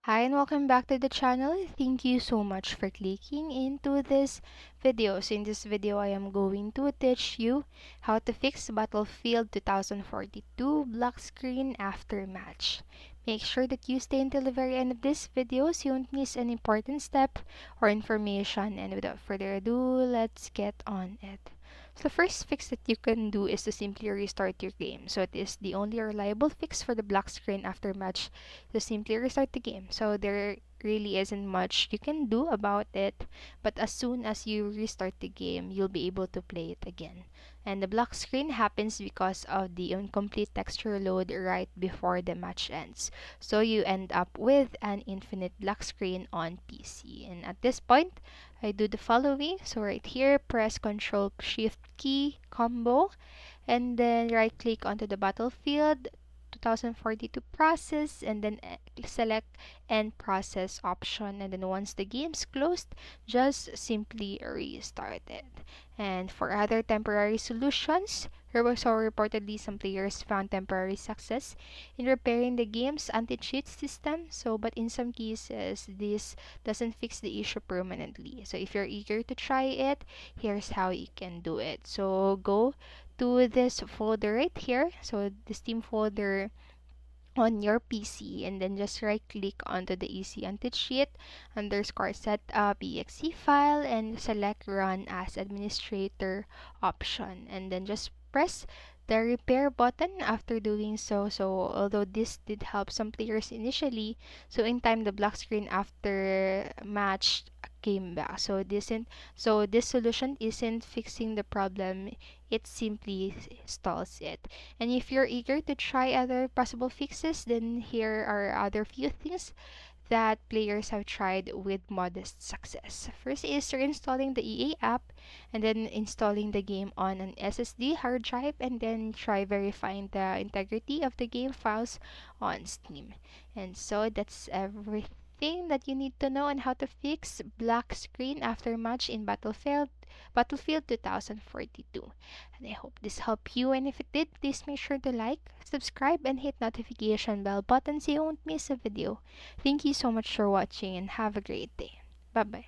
Hi and welcome back to the channel. Thank you so much for clicking into this video. So in this video, I am going to teach you how to fix Battlefield 2042 black screen after match. Make sure that you stay until the very end of this video so you won't miss an important step or information. And without further ado, let's get on it. So the first fix that you can do is to simply restart your game. So it is the only reliable fix for the black screen after match to simply restart the game. So there really isn't much you can do about it, but as soon as you restart the game, you'll be able to play it again. And the black screen happens because of the incomplete texture load right before the match ends. So you end up with an infinite black screen on PC. And at this point, I do the following. So right here, press Ctrl Shift key combo and then right click onto the Battlefield 2042 process and then select end process option, and then once the game's closed, just simply restart it. And for other temporary solutions, there was also reportedly some players found temporary success in repairing the game's anti-cheat system. So but in some cases this doesn't fix the issue permanently. So if you're eager to try it, here's how you can do it. So go to this folder right here, so the Steam folder on your PC, and then just right click onto the EC anti-cheat underscore setup exe file and select run as administrator option, and then just press the repair button after doing so. So although this did help some players initially, so in time the black screen after match came back. So this solution isn't fixing the problem, it simply stalls it. And if you're eager to try other possible fixes, then here are other few things that players have tried with modest success. First is reinstalling the EA app and then installing the game on an SSD hard drive, and then try verifying the integrity of the game files on Steam. And so that's everything that you need to know on how to fix black screen after match in Battlefield 2042. And I hope this helped you, and if it did, please make sure to like, subscribe, and hit notification bell button so you won't miss a video. Thank you so much for watching and have a great day. Bye bye.